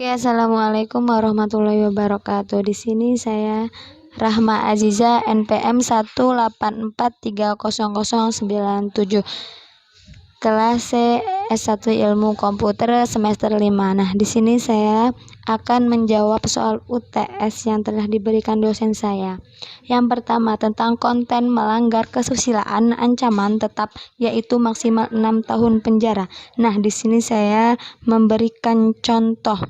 Oke, Assalamualaikum warahmatullahi wabarakatuh. Di sini saya Rahma Aziza, NPM 184300097, kelas C S1 Ilmu Komputer semester 5. Nah, di sini saya akan menjawab soal UTS yang telah diberikan dosen saya. Yang pertama, tentang konten melanggar kesusilaan ancaman tetap, yaitu maksimal 6 tahun penjara. Nah, di sini saya memberikan contoh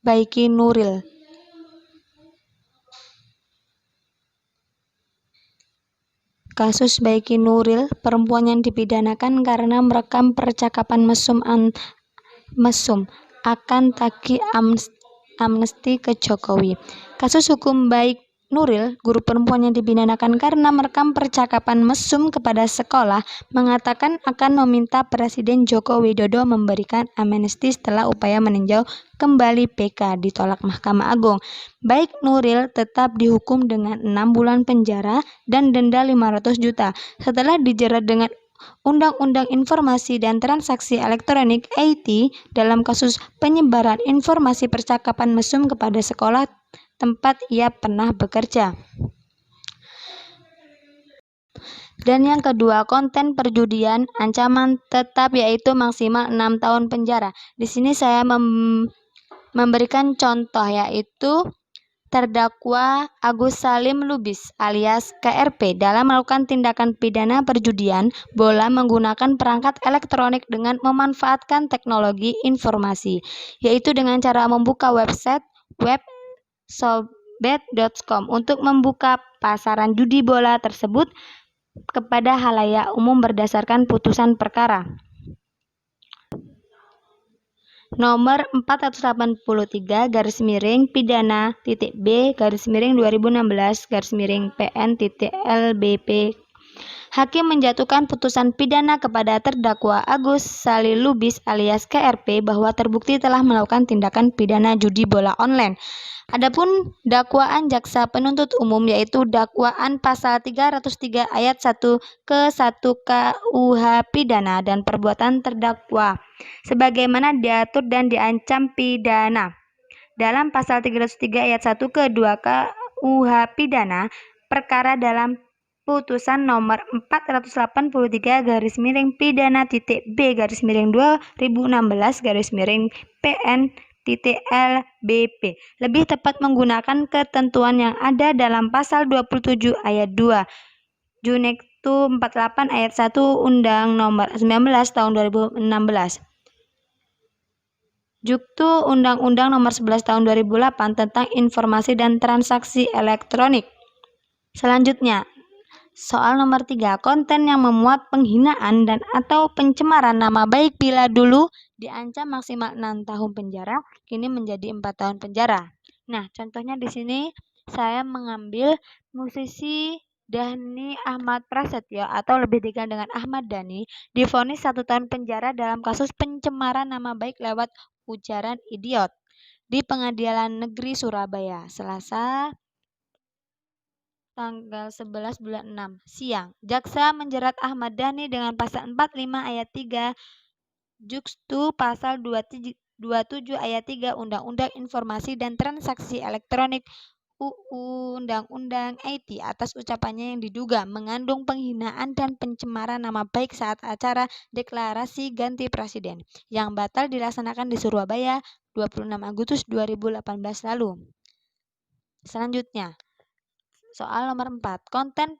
Baiki Nuril. Kasus Baiki Nuril, perempuan yang dipidanakan karena merekam percakapan mesum akan tagih amnesti ke Jokowi. Kasus hukum Baik Nuril, guru perempuan yang dipidanakan karena merekam percakapan mesum kepada sekolah, mengatakan akan meminta Presiden Joko Widodo memberikan amnesti setelah upaya meninjau kembali PK ditolak Mahkamah Agung. Baik Nuril tetap dihukum dengan 6 bulan penjara dan denda 500 juta setelah dijerat dengan Undang-Undang Informasi dan Transaksi Elektronik (IT) dalam kasus penyebaran informasi percakapan mesum kepada sekolah tempat ia pernah bekerja. Dan yang kedua, konten perjudian, ancaman tetap yaitu maksimal 6 tahun penjara. Di sini saya memberikan contoh, yaitu terdakwa Agus Salim Lubis alias KRP dalam melakukan tindakan pidana perjudian bola menggunakan perangkat elektronik dengan memanfaatkan teknologi informasi, yaitu dengan cara membuka website websobet.com untuk membuka pasaran judi bola tersebut kepada halayak umum berdasarkan putusan perkara nomor 481-pidana-B-2016-PN-LBP. Hakim menjatuhkan putusan pidana kepada terdakwa Agus Salim Lubis alias KRP bahwa terbukti telah melakukan tindakan pidana judi bola online. Adapun dakwaan jaksa penuntut umum, yaitu dakwaan pasal 303 ayat 1 ke 1 KUH pidana dan perbuatan terdakwa sebagaimana diatur dan diancam pidana dalam pasal 303 ayat 1 ke 2 KUH pidana perkara dalam putusan nomor 483-B/2016-PN-LBP lebih tepat menggunakan ketentuan yang ada dalam pasal 27 ayat 2 Junektu 48 ayat 1 Undang Nomor 19 tahun 2016. Juktu Undang-Undang Nomor 11 tahun 2008 tentang Informasi dan Transaksi Elektronik. Selanjutnya, soal nomor 3, konten yang memuat penghinaan dan atau pencemaran nama baik bila dulu diancam maksimal 6 tahun penjara, kini menjadi 4 tahun penjara. Nah, contohnya di sini saya mengambil musisi Dhani Ahmad Prasetyo atau lebih dikenal dengan Ahmad Dhani divonis 1 tahun penjara dalam kasus pencemaran nama baik lewat ujaran idiot di Pengadilan Negeri Surabaya, Selasa tanggal 11 bulan 6 siang. Jaksa menjerat Ahmad Dhani dengan pasal 45 ayat 3 Jukstu pasal 27 ayat 3 Undang-Undang Informasi dan Transaksi Elektronik UU Undang-Undang IT atas ucapannya yang diduga mengandung penghinaan dan pencemaran nama baik saat acara deklarasi ganti presiden yang batal dilaksanakan di Surabaya 26 Agustus 2018 lalu. Selanjutnya, soal nomor 4, konten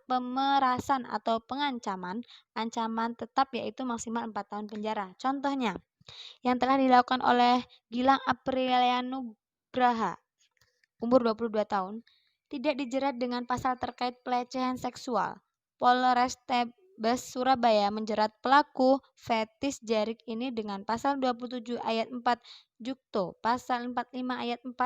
pemerasan atau pengancaman, ancaman tetap yaitu maksimal 4 tahun penjara. Contohnya, yang telah dilakukan oleh Gilang Aprilianugraha, umur 22 tahun, tidak dijerat dengan pasal terkait pelecehan seksual. Polrestabes Surabaya menjerat pelaku fetis jarik ini dengan pasal 27 ayat 4 Jukto, pasal 45 ayat 4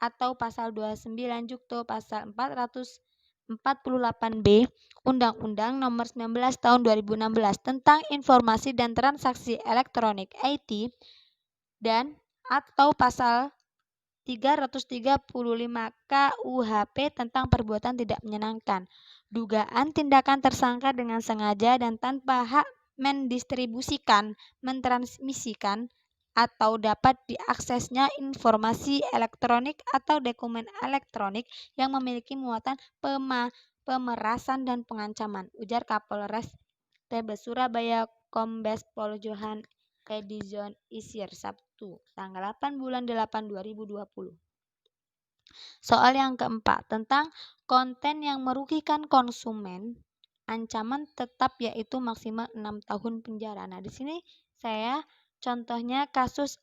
atau pasal 29 Jukto pasal 448B Undang-Undang Nomor 19 Tahun 2016 tentang Informasi dan Transaksi Elektronik (IT) dan atau pasal 335 KUHP tentang perbuatan tidak menyenangkan. Dugaan tindakan tersangka dengan sengaja dan tanpa hak mendistribusikan, mentransmisikan, atau dapat diaksesnya informasi elektronik atau dokumen elektronik yang memiliki muatan pemerasan dan pengancaman, ujar Kapolres Tebes Surabaya Kombes Pol Johan Edison Isir Sabtu, tanggal 8 bulan 8 2020. Soal yang keempat, tentang konten yang merugikan konsumen, ancaman tetap yaitu maksimal 6 tahun penjara. Nah, di sini saya contohnya kasus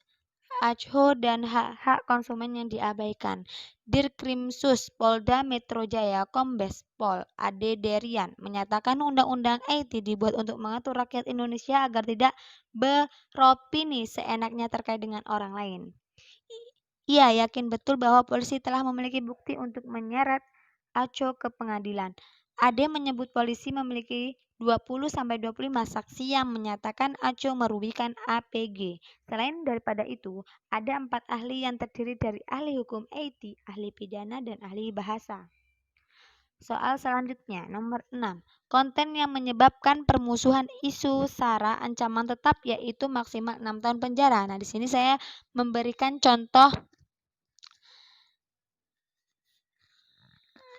ACHO dan hak-hak konsumen yang diabaikan. Dirkrimsus Polda Metro Jaya Kombes Pol Ade Derian menyatakan Undang-Undang IT dibuat untuk mengatur rakyat Indonesia agar tidak beropini seenaknya terkait dengan orang lain. Ia yakin betul bahwa polisi telah memiliki bukti untuk menyeret ACHO ke pengadilan. Ade menyebut polisi memiliki 20-25 saksi yang menyatakan ACHO merugikan APG. Selain daripada itu, ada 4 ahli yang terdiri dari ahli hukum IT, ahli pidana, dan ahli bahasa. Soal selanjutnya, nomor 6. Konten yang menyebabkan permusuhan isu SARA ancaman tetap yaitu maksimal 6 tahun penjara. Nah, di sini saya memberikan contoh.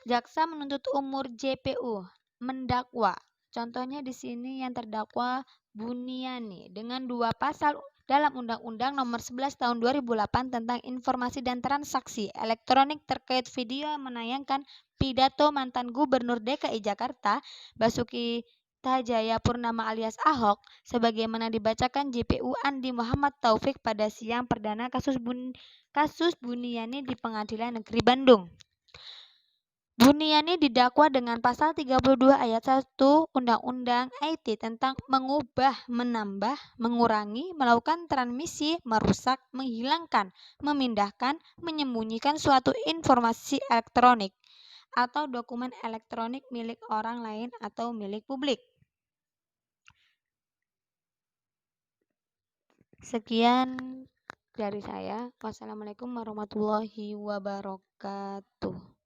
Jaksa menuntut umur JPU mendakwa. Contohnya di sini yang terdakwa Buniani dengan 2 pasal dalam Undang-Undang Nomor 11 Tahun 2008 tentang Informasi dan Transaksi Elektronik terkait video yang menayangkan pidato mantan Gubernur DKI Jakarta Basuki Cahayapurnama alias Ahok sebagaimana dibacakan JPU Andi Muhammad Taufik pada siang perdana kasus Buniani di Pengadilan Negeri Bandung. Buniani didakwa dengan pasal 32 ayat 1 Undang-Undang IT tentang mengubah, menambah, mengurangi, melakukan transmisi, merusak, menghilangkan, memindahkan, menyembunyikan suatu informasi elektronik atau dokumen elektronik milik orang lain atau milik publik. Sekian dari saya. Wassalamualaikum warahmatullahi wabarakatuh.